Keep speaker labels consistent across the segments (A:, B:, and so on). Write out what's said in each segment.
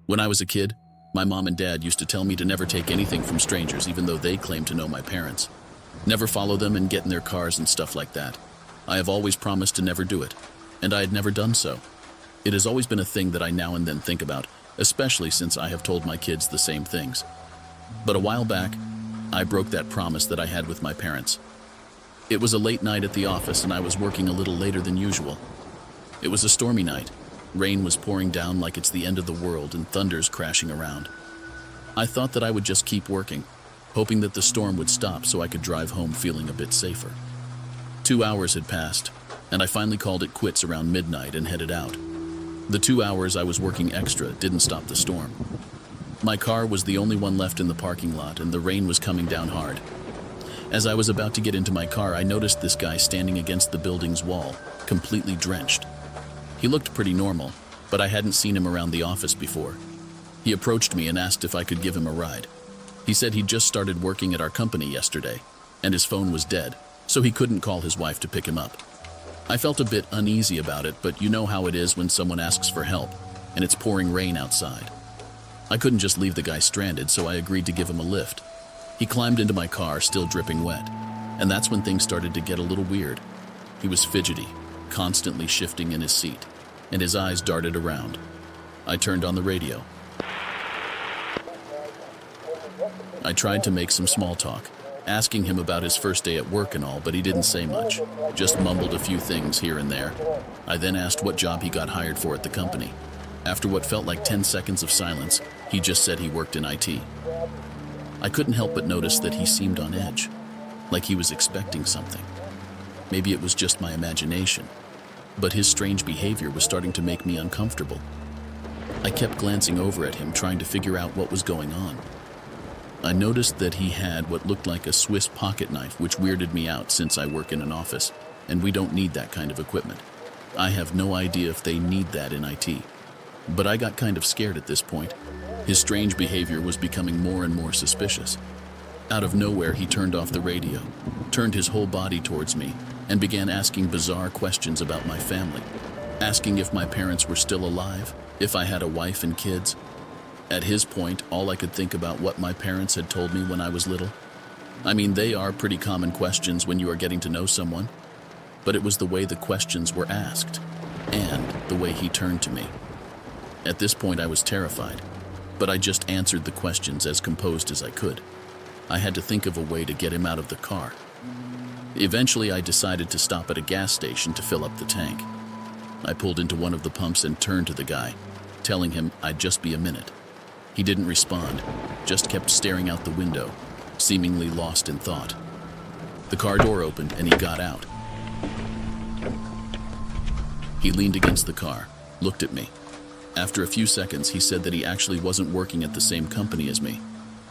A: When I was a kid, my mom and dad used to tell me to never take anything from strangers even though they claimed to know my parents. Never follow them and get in their cars and stuff like that. I have always promised to never do it, and I had never done so. It has always been a thing that I now and then think about, especially since I have told my kids the same things. But a while back, I broke that promise that I had with my parents. It was a late night at the office and I was working a little later than usual. It was a stormy night. Rain was pouring down like it's the end of the world and thunder's crashing around. I thought that I would just keep working, hoping that the storm would stop so I could drive home feeling a bit safer. 2 hours had passed, and I finally called it quits around midnight and headed out. The 2 hours I was working extra didn't stop the storm. My car was the only one left in the parking lot and the rain was coming down hard. As I was about to get into my car, I noticed this guy standing against the building's wall, completely drenched. He looked pretty normal, but I hadn't seen him around the office before. He approached me and asked if I could give him a ride. He said he'd just started working at our company yesterday, and his phone was dead, so he couldn't call his wife to pick him up. I felt a bit uneasy about it, but you know how it is when someone asks for help, and it's pouring rain outside. I couldn't just leave the guy stranded, so I agreed to give him a lift. He climbed into my car, still dripping wet, and that's when things started to get a little weird. He was fidgety, constantly shifting in his seat, and his eyes darted around. I turned on the radio. I tried to make some small talk, asking him about his first day at work and all, but he didn't say much, just mumbled a few things here and there. I then asked what job he got hired for at the company. After what felt like 10 seconds of silence, he just said he worked in IT. I couldn't help but notice that he seemed on edge, like he was expecting something. Maybe it was just my imagination, but his strange behavior was starting to make me uncomfortable. I kept glancing over at him, trying to figure out what was going on. I noticed that he had what looked like a Swiss pocket knife, which weirded me out since I work in an office, and we don't need that kind of equipment. I have no idea if they need that in IT. But I got kind of scared at this point. His strange behavior was becoming more and more suspicious. Out of nowhere, he turned off the radio, turned his whole body towards me, and began asking bizarre questions about my family, asking if my parents were still alive, if I had a wife and kids. At his point, all I could think about what my parents had told me when I was little. I mean, they are pretty common questions when you are getting to know someone, but it was the way the questions were asked, and the way he turned to me. At this point, I was terrified, but I just answered the questions as composed as I could. I had to think of a way to get him out of the car. Eventually, I decided to stop at a gas station to fill up the tank. I pulled into one of the pumps and turned to the guy, telling him I'd just be a minute. He didn't respond, just kept staring out the window, seemingly lost in thought. The car door opened and he got out. He leaned against the car, looked at me. After a few seconds, he said that he actually wasn't working at the same company as me,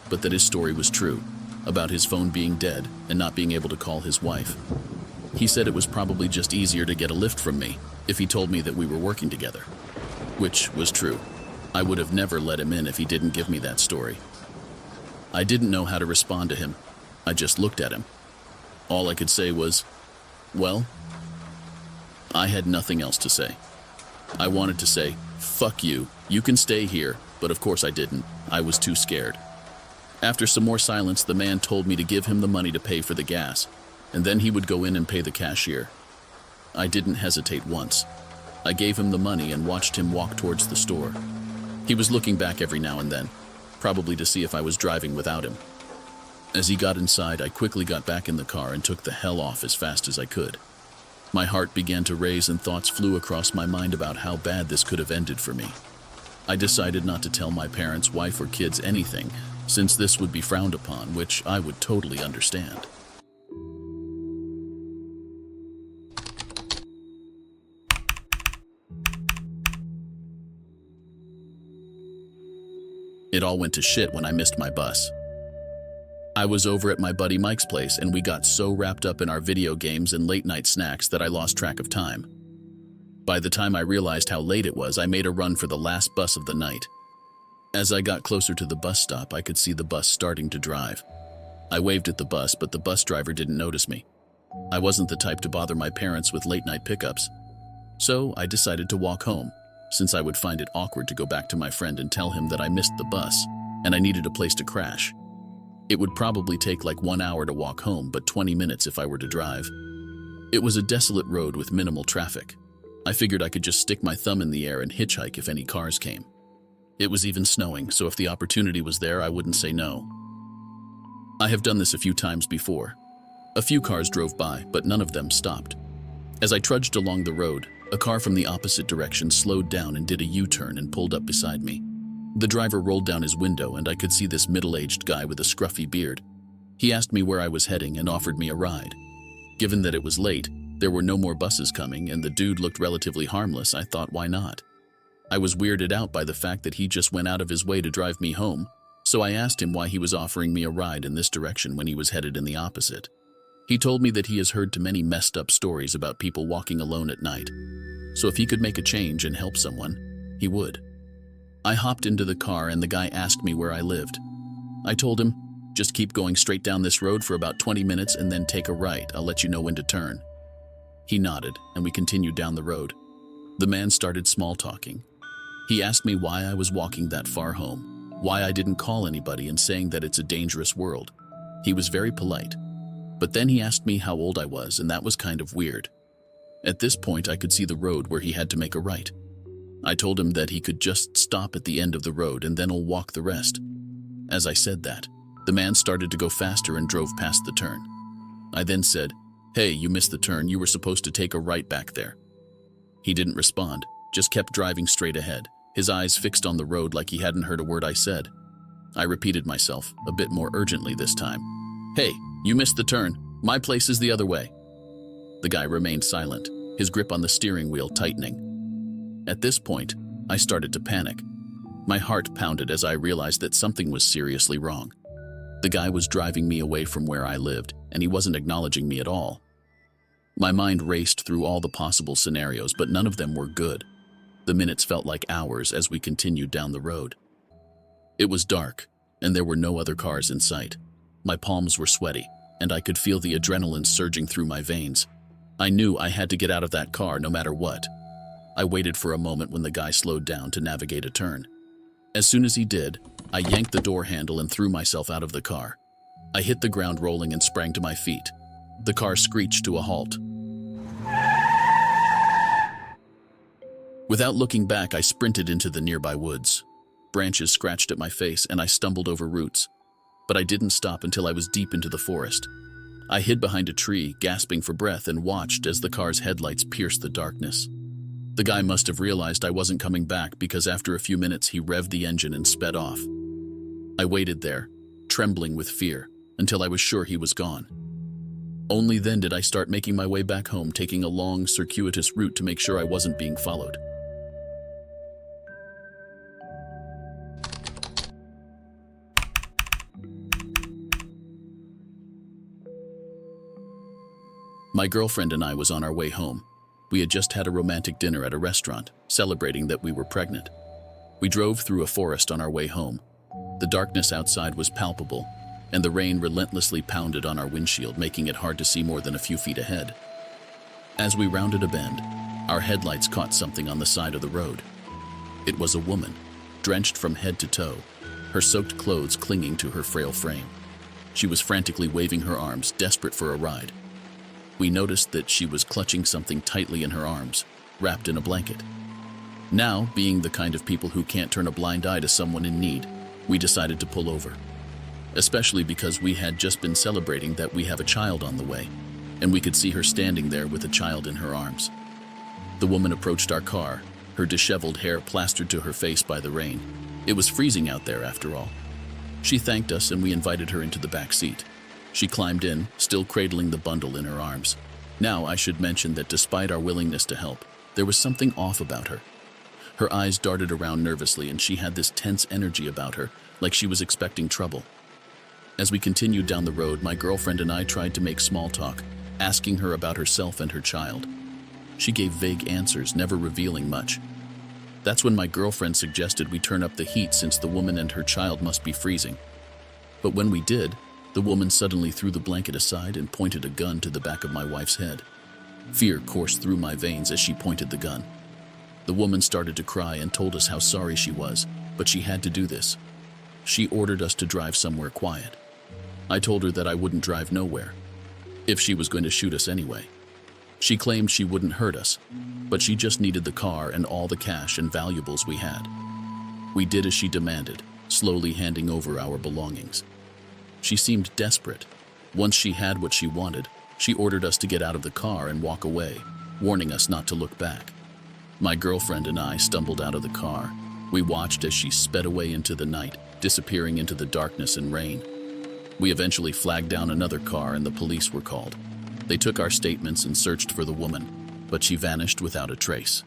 A: but that his story was true, about his phone being dead and not being able to call his wife. He said it was probably just easier to get a lift from me if he told me that we were working together, which was true. I would have never let him in if he didn't give me that story. I didn't know how to respond to him. I just looked at him. All I could say was, well, I had nothing else to say. I wanted to say, fuck you, you can stay here, but of course I didn't. I was too scared. After some more silence, the man told me to give him the money to pay for the gas, and then he would go in and pay the cashier. I didn't hesitate once. I gave him the money and watched him walk towards the store. He was looking back every now and then, probably to see if I was driving without him. As he got inside, I quickly got back in the car and took the hell off as fast as I could. My heart began to race and thoughts flew across my mind about how bad this could have ended for me. I decided not to tell my parents, wife, or kids anything, since this would be frowned upon, which I would totally understand. It all went to shit when I missed my bus. I was over at my buddy Mike's place and we got so wrapped up in our video games and late night snacks that I lost track of time. By the time I realized how late it was, I made a run for the last bus of the night. As I got closer to the bus stop, I could see the bus starting to drive. I waved at the bus, but the bus driver didn't notice me. I wasn't the type to bother my parents with late night pickups, so I decided to walk home, since I would find it awkward to go back to my friend and tell him that I missed the bus and I needed a place to crash. It would probably take like 1 hour to walk home, but 20 minutes if I were to drive. It was a desolate road with minimal traffic. I figured I could just stick my thumb in the air and hitchhike if any cars came. It was even snowing, so if the opportunity was there, I wouldn't say no. I have done this a few times before. A few cars drove by, but none of them stopped. As I trudged along the road, a car from the opposite direction slowed down and did a U-turn and pulled up beside me. The driver rolled down his window and I could see this middle-aged guy with a scruffy beard. He asked me where I was heading and offered me a ride. Given that it was late, there were no more buses coming, and the dude looked relatively harmless, I thought, why not? I was weirded out by the fact that he just went out of his way to drive me home, so I asked him why he was offering me a ride in this direction when he was headed in the opposite. He told me that he has heard too many messed up stories about people walking alone at night, so if he could make a change and help someone, he would. I hopped into the car and the guy asked me where I lived. I told him, just keep going straight down this road for about 20 minutes and then take a right. I'll let you know when to turn. He nodded and we continued down the road. The man started small talking. He asked me why I was walking that far home, why I didn't call anybody, and saying that it's a dangerous world. He was very polite. But then he asked me how old I was, and that was kind of weird. At this point, I could see the road where he had to make a right. I told him that he could just stop at the end of the road and then I'll walk the rest. As I said that, the man started to go faster and drove past the turn. I then said, "Hey, you missed the turn. You were supposed to take a right back there." He didn't respond, just kept driving straight ahead, his eyes fixed on the road like he hadn't heard a word I said. I repeated myself, a bit more urgently this time. "Hey, you missed the turn. My place is the other way." The guy remained silent, his grip on the steering wheel tightening. At this point, I started to panic. My heart pounded as I realized that something was seriously wrong. The guy was driving me away from where I lived, and he wasn't acknowledging me at all. My mind raced through all the possible scenarios, but none of them were good. The minutes felt like hours as we continued down the road. It was dark, and there were no other cars in sight. My palms were sweaty, and I could feel the adrenaline surging through my veins. I knew I had to get out of that car no matter what. I waited for a moment when the guy slowed down to navigate a turn. As soon as he did, I yanked the door handle and threw myself out of the car. I hit the ground rolling and sprang to my feet. The car screeched to a halt. Without looking back, I sprinted into the nearby woods. Branches scratched at my face and I stumbled over roots. But I didn't stop until I was deep into the forest. I hid behind a tree, gasping for breath, and watched as the car's headlights pierced the darkness. The guy must have realized I wasn't coming back because after a few minutes he revved the engine and sped off. I waited there, trembling with fear, until I was sure he was gone. Only then did I start making my way back home, taking a long, circuitous route to make sure I wasn't being followed. My girlfriend and I was on our way home. We had just had a romantic dinner at a restaurant, celebrating that we were pregnant. We drove through a forest on our way home. The darkness outside was palpable, and the rain relentlessly pounded on our windshield, making it hard to see more than a few feet ahead. As we rounded a bend, our headlights caught something on the side of the road. It was a woman, drenched from head to toe, her soaked clothes clinging to her frail frame. She was frantically waving her arms, desperate for a ride. We noticed that she was clutching something tightly in her arms, wrapped in a blanket. Now, being the kind of people who can't turn a blind eye to someone in need, we decided to pull over. Especially because we had just been celebrating that we have a child on the way, and we could see her standing there with a child in her arms. The woman approached our car, her disheveled hair plastered to her face by the rain. It was freezing out there after all. She thanked us and we invited her into the back seat. She climbed in, still cradling the bundle in her arms. Now, I should mention that despite our willingness to help, there was something off about her. Her eyes darted around nervously and she had this tense energy about her, like she was expecting trouble. As we continued down the road, my girlfriend and I tried to make small talk, asking her about herself and her child. She gave vague answers, never revealing much. That's when my girlfriend suggested we turn up the heat since the woman and her child must be freezing. But when we did, the woman suddenly threw the blanket aside and pointed a gun to the back of my wife's head. Fear coursed through my veins as she pointed the gun. The woman started to cry and told us how sorry she was, but she had to do this. She ordered us to drive somewhere quiet. I told her that I wouldn't drive nowhere, if she was going to shoot us anyway. She claimed she wouldn't hurt us, but she just needed the car and all the cash and valuables we had. We did as she demanded, slowly handing over our belongings. She seemed desperate. Once she had what she wanted, she ordered us to get out of the car and walk away, warning us not to look back. My girlfriend and I stumbled out of the car. We watched as she sped away into the night, disappearing into the darkness and rain. We eventually flagged down another car and the police were called. They took our statements and searched for the woman, but she vanished without a trace.